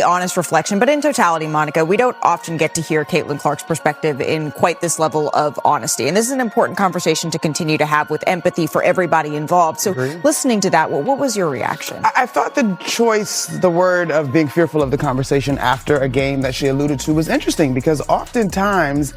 honest reflection, but in totality, Monica, we don't often get to hear Caitlin Clark's perspective in quite this level of honesty. And this is an important conversation to continue to have with empathy for everybody involved. So listening to that, what was your reaction? I thought the choice, the word of being fearful of the conversation after a game that she alluded to was interesting, because oftentimes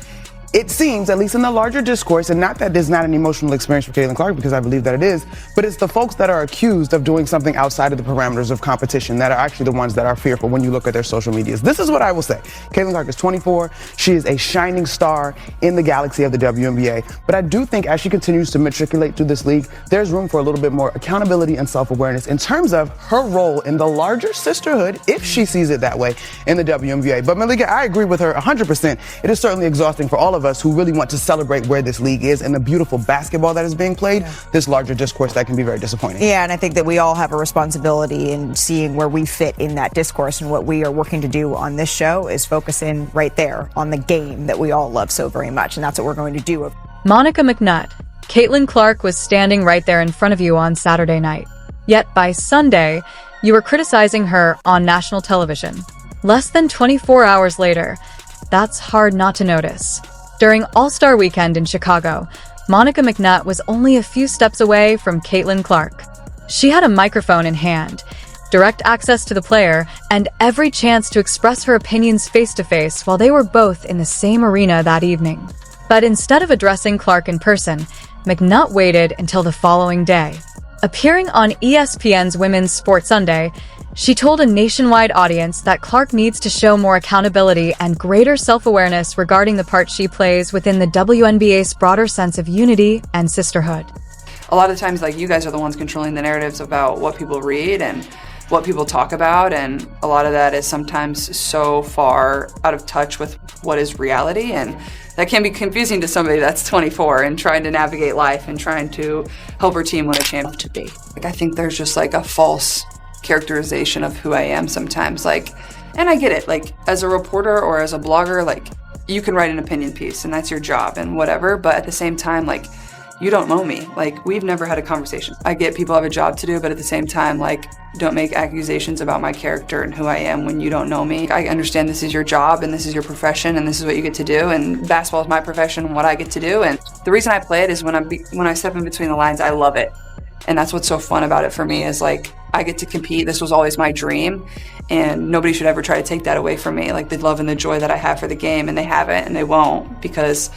it seems, at least in the larger discourse, and not that there's not an emotional experience for Caitlin Clark, because I believe that it is, but it's the folks that are accused of doing something outside of the parameters of competition that are actually the ones that are fearful when you look at their social medias. This is what I will say. Caitlin Clark is 24. She is a shining star in the galaxy of the WNBA. But I do think as she continues to matriculate through this league, there's room for a little bit more accountability and self-awareness in terms of her role in the larger sisterhood, if she sees it that way, in the WNBA. But Malika, I agree with her 100%. It is certainly exhausting for all of us who really want to celebrate where this league is and the beautiful basketball that is being played. This larger discourse that can be very disappointing. Yeah, and I think that we all have a responsibility in seeing where we fit in that discourse, and what we are working to do on this show is focus in right there on the game that we all love so very much, and that's what we're going to do. Monica McNutt, Caitlin Clark was standing right there in front of you on Saturday night. Yet by Sunday, you were criticizing her on national television. Less than 24 hours later, that's hard not to notice. During All-Star Weekend in Chicago, Monica McNutt was only a few steps away from Caitlin Clark. She had a microphone in hand, direct access to the player, and every chance to express her opinions face-to-face while they were both in the same arena that evening. But instead of addressing Clark in person, McNutt waited until the following day. Appearing on ESPN's Women's Sports Sunday, she told a nationwide audience that Clark needs to show more accountability and greater self-awareness regarding the part she plays within the WNBA's broader sense of unity and sisterhood. A lot of times, you guys are the ones controlling the narratives about what people read and what people talk about, and a lot of that is sometimes so far out of touch with what is reality, and that can be confusing to somebody that's 24 and trying to navigate life and trying to help her team win a championship. I think there's just a false characterization of who I am sometimes, and I get it, as a reporter or as a blogger, you can write an opinion piece and that's your job and whatever, but at the same time, you don't know me. We've never had a conversation. I get people have a job to do, but at the same time, don't make accusations about my character and who I am when you don't know me. I understand this is your job and this is your profession and this is what you get to do, and basketball is my profession and what I get to do, and the reason I play it is when I step in between the lines, I love it. And that's what's so fun about it for me is I get to compete. This was always my dream, and nobody should ever try to take that away from me. The love and the joy that I have for the game, and they haven't and they won't, because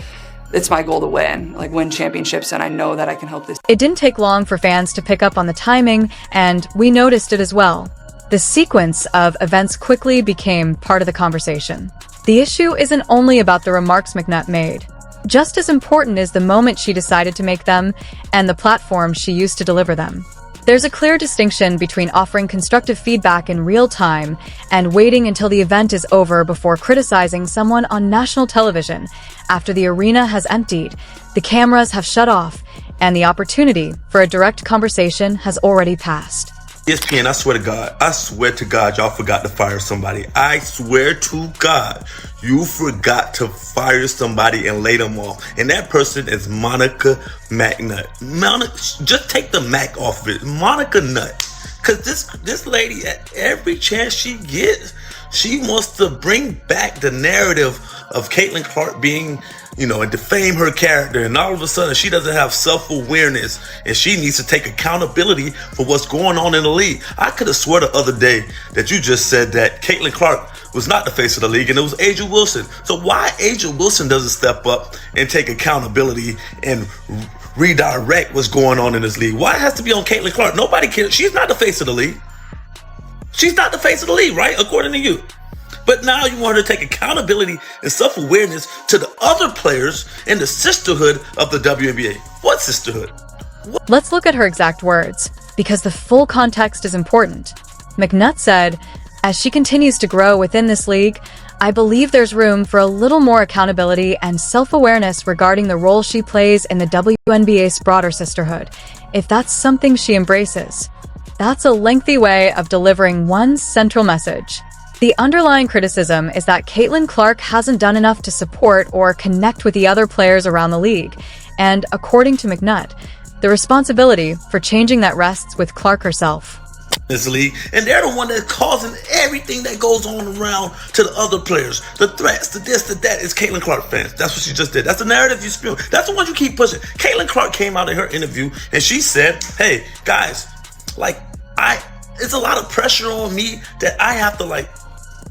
it's my goal to win championships, and I know that I can help this. It didn't take long for fans to pick up on the timing, and we noticed it as well. The sequence of events quickly became part of the conversation. The issue isn't only about the remarks McNutt made. Just as important is the moment she decided to make them and the platform she used to deliver them. There's a clear distinction between offering constructive feedback in real time and waiting until the event is over before criticizing someone on national television after the arena has emptied, the cameras have shut off, and the opportunity for a direct conversation has already passed. ESPN, I swear to God, y'all forgot to fire somebody. I swear to God, you forgot to fire somebody and lay them off. And that person is Monica McNutt. Just take the Mac off of it. Monica Nutt. Because this lady, at every chance she gets, she wants to bring back the narrative of Caitlin Clark being, and defame her character, and all of a sudden she doesn't have self-awareness, and she needs to take accountability for what's going on in the league. I could have swore the other day that you just said that Caitlin Clark was not the face of the league and it was A'ja Wilson. So why A'ja Wilson doesn't step up and take accountability and redirect what's going on in this league? Why it has to be on Caitlin Clark? Nobody cares. She's not the face of the league. She's not the face of the league, right? According to you. But now you want her to take accountability and self-awareness to the other players in the sisterhood of the WNBA. What sisterhood? Let's look at her exact words, because the full context is important. McNutt said, "As she continues to grow within this league, I believe there's room for a little more accountability and self-awareness regarding the role she plays in the WNBA's broader sisterhood, if that's something she embraces." That's a lengthy way of delivering one central message. The underlying criticism is that Caitlin Clark hasn't done enough to support or connect with the other players around the league, and according to McNutt, the responsibility for changing that rests with Clark herself. this league, and they're the one that's causing everything that goes on around to the other players. The threats, the this, the that. It's Caitlin Clark fans. That's what she just did. That's the narrative you spew. That's the one you keep pushing. Caitlin Clark came out in her interview and she said, "Hey guys, it's a lot of pressure on me that I have to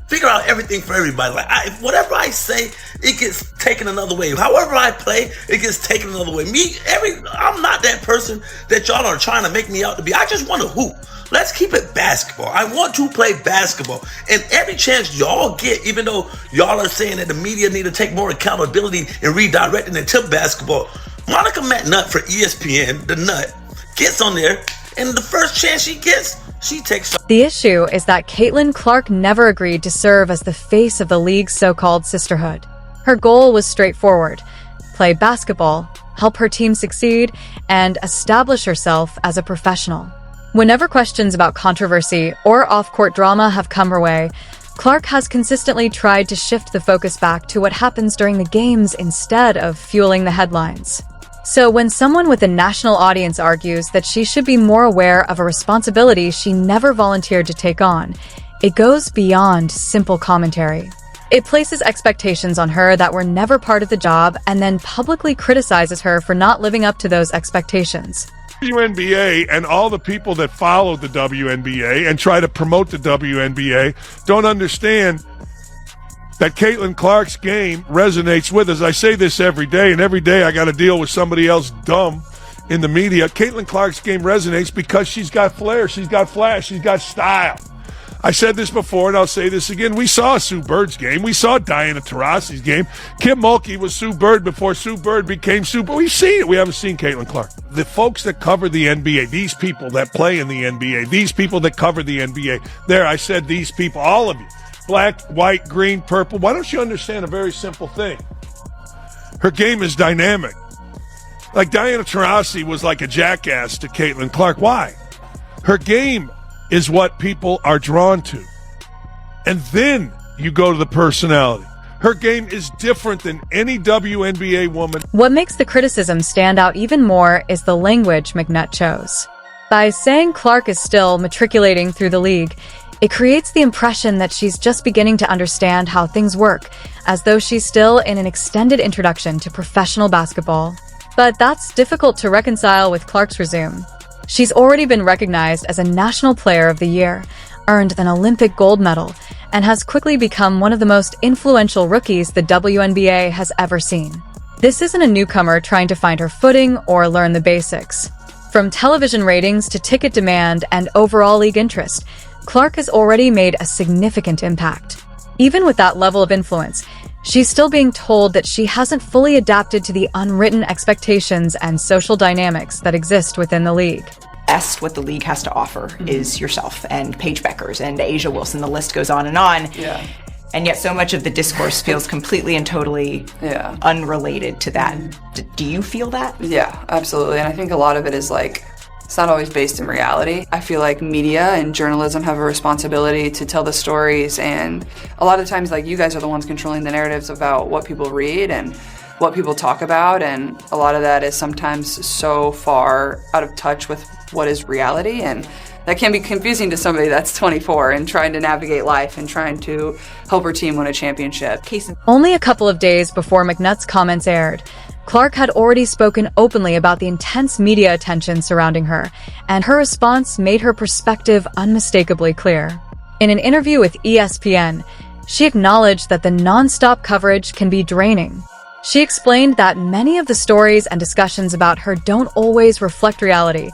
figure out everything for everybody. Whatever I say, it gets taken another way. However I play, it gets taken another way. I'm not that person that y'all are trying to make me out to be. I just want to hoop. Let's keep it basketball. I want to play basketball. And every chance y'all get, even though y'all are saying that the media need to take more accountability and redirecting it to basketball, Monica McNutt for ESPN, the Nut, gets on there, and the first chance she gets, she takes." The issue is that Caitlin Clark never agreed to serve as the face of the league's so-called sisterhood. Her goal was straightforward: play basketball, help her team succeed, and establish herself as a professional. Whenever questions about controversy or off-court drama have come her way, Clark has consistently tried to shift the focus back to what happens during the games instead of fueling the headlines. So when someone with a national audience argues that she should be more aware of a responsibility she never volunteered to take on, it goes beyond simple commentary. It places expectations on her that were never part of the job and then publicly criticizes her for not living up to those expectations. WNBA and all the people that follow the WNBA and try to promote the WNBA don't understand that Caitlin Clark's game resonates with us. I say this every day, and every day I got to deal with somebody else dumb in the media. Caitlin Clark's game resonates because she's got flair, she's got flash, she's got style. I said this before, and I'll say this again. We saw Sue Bird's game. We saw Diana Taurasi's game. Kim Mulkey was Sue Bird before Sue Bird became Sue Bird. We've seen it. We haven't seen Caitlin Clark. The folks that cover the NBA, these people that play in the NBA, these people that cover the NBA, I said these people, all of you, black, white, green, purple. Why don't you understand a very simple thing? Her game is dynamic. Like Diana Taurasi was like a jackass to Caitlin Clark. Why? Her game is what people are drawn to. And then you go to the personality. Her game is different than any WNBA woman. What makes the criticism stand out even more is the language McNutt chose. By saying Clark is still matriculating through the league, it creates the impression that she's just beginning to understand how things work, as though she's still in an extended introduction to professional basketball. But that's difficult to reconcile with Clark's resume. She's already been recognized as a National Player of the Year, earned an Olympic gold medal, and has quickly become one of the most influential rookies the WNBA has ever seen. This isn't a newcomer trying to find her footing or learn the basics. From television ratings to ticket demand and overall league interest, Clark has already made a significant impact. Even with that level of influence, she's still being told that she hasn't fully adapted to the unwritten expectations and social dynamics that exist within the league. Best what the league has to offer is yourself and Paige Beckers and Asia Wilson. The list goes on and on. Yeah. And yet so much of the discourse feels completely and totally unrelated to that. Do you feel that? Yeah, absolutely. And I think a lot of it is it's not always based in reality. I feel like media and journalism have a responsibility to tell the stories, and a lot of times you guys are the ones controlling the narratives about what people read and what people talk about, and a lot of that is sometimes so far out of touch with what is reality, and that can be confusing to somebody that's 24 and trying to navigate life and trying to help her team win a championship. Only a couple of days before McNutt's comments aired, Clark had already spoken openly about the intense media attention surrounding her, and her response made her perspective unmistakably clear. In an interview with ESPN, she acknowledged that the non-stop coverage can be draining. She explained that many of the stories and discussions about her don't always reflect reality,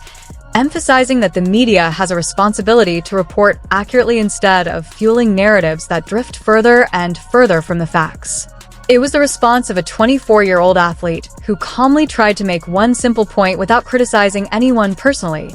emphasizing that the media has a responsibility to report accurately instead of fueling narratives that drift further and further from the facts. It was the response of a 24-year-old athlete who calmly tried to make one simple point without criticizing anyone personally.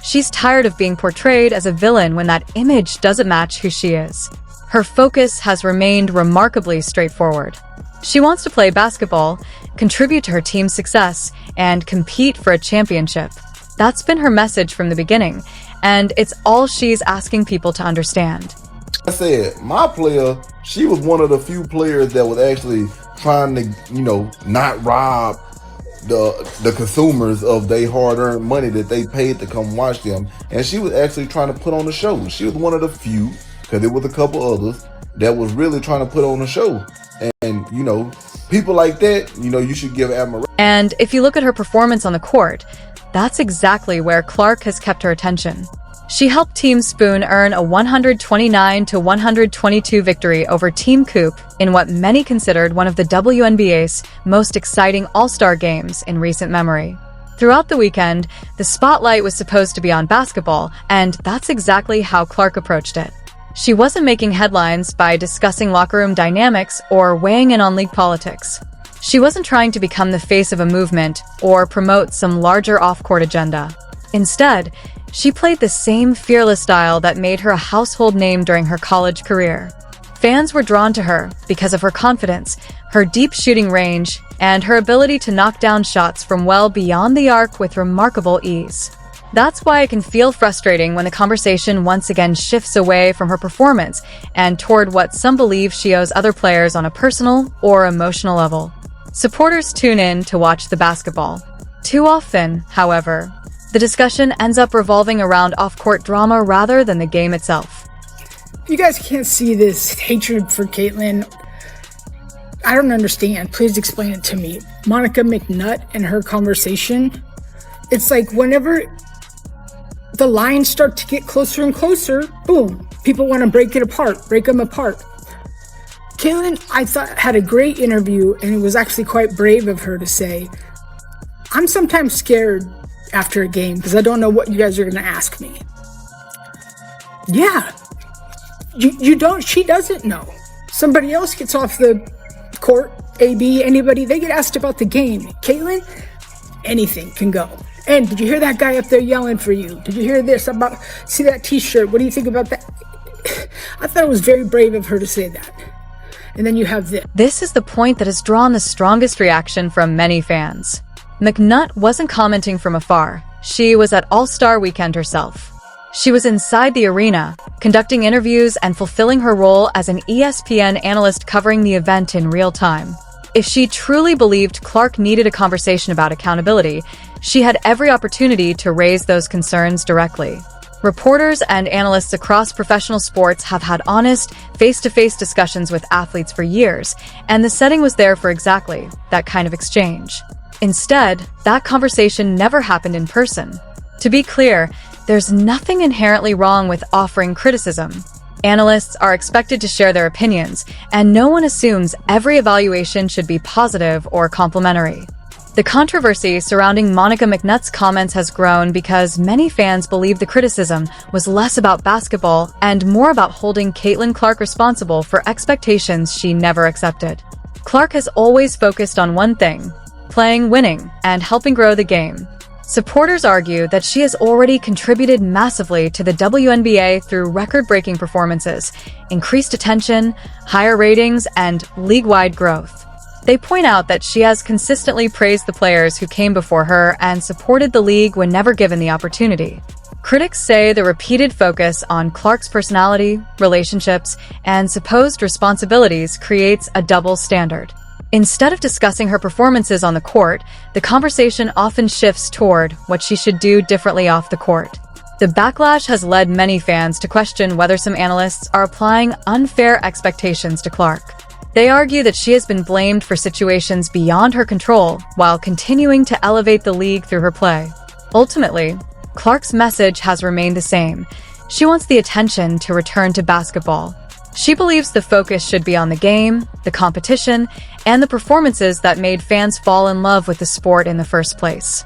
She's tired of being portrayed as a villain when that image doesn't match who she is. Her focus has remained remarkably straightforward. She wants to play basketball, contribute to her team's success, and compete for a championship. That's been her message from the beginning, and it's all she's asking people to understand. I said, my player, she was one of the few players that was actually trying to, not rob the consumers of their hard-earned money that they paid to come watch them. And she was actually trying to put on a show. She was one of the few, because there was a couple others, that was really trying to put on a show. And, you know, people like that, you know, you should give admiration. And if you look at her performance on the court, that's exactly where Clark has kept her attention. She helped Team Spoon earn a 129-122 victory over Team Coop in what many considered one of the WNBA's most exciting all-star games in recent memory. Throughout the weekend, the spotlight was supposed to be on basketball, and that's exactly how Clark approached it. She wasn't making headlines by discussing locker room dynamics or weighing in on league politics. She wasn't trying to become the face of a movement or promote some larger off-court agenda. Instead, she played the same fearless style that made her a household name during her college career. Fans were drawn to her because of her confidence, her deep shooting range, and her ability to knock down shots from well beyond the arc with remarkable ease. That's why it can feel frustrating when the conversation once again shifts away from her performance and toward what some believe she owes other players on a personal or emotional level. Supporters tune in to watch the basketball. Too often, however, the discussion ends up revolving around off-court drama rather than the game itself. You guys can't see this hatred for Caitlyn. I don't understand. Please explain it to me. Monica McNutt and her conversation, it's like whenever the lines start to get closer and closer, boom, people want to break them apart. Caitlyn, I thought, had a great interview, and it was actually quite brave of her to say, I'm sometimes scared after a game because I don't know what you guys are going to ask me. Yeah, you don't, she doesn't know. Somebody else gets off the court, AB, anybody, they get asked about the game. Caitlyn, anything can go. And did you hear that guy up there yelling for you? Did you hear this about, see that t-shirt? What do you think about that? I thought it was very brave of her to say that. And then you have this. This is the point that has drawn the strongest reaction from many fans. McNutt wasn't commenting from afar. She was at All-Star Weekend herself. She was inside the arena, conducting interviews and fulfilling her role as an ESPN analyst covering the event in real time. If she truly believed Clark needed a conversation about accountability, she had every opportunity to raise those concerns directly. Reporters and analysts across professional sports have had honest, face-to-face discussions with athletes for years, and the setting was there for exactly that kind of exchange. Instead, that conversation never happened in person. To be clear, there's nothing inherently wrong with offering criticism. Analysts are expected to share their opinions, and no one assumes every evaluation should be positive or complimentary. The controversy surrounding Monica McNutt's comments has grown because many fans believe the criticism was less about basketball and more about holding Caitlyn Clark responsible for expectations she never accepted. Clark has always focused on one thing: playing, winning, and helping grow the game. Supporters argue that she has already contributed massively to the WNBA through record-breaking performances, increased attention, higher ratings, and league-wide growth. They point out that she has consistently praised the players who came before her and supported the league whenever given the opportunity. Critics say the repeated focus on Clark's personality, relationships, and supposed responsibilities creates a double standard. Instead of discussing her performances on the court, the conversation often shifts toward what she should do differently off the court. The backlash has led many fans to question whether some analysts are applying unfair expectations to Clark. They argue that she has been blamed for situations beyond her control while continuing to elevate the league through her play. Ultimately, Clark's message has remained the same. She wants the attention to return to basketball. She believes the focus should be on the game, the competition, and the performances that made fans fall in love with the sport in the first place.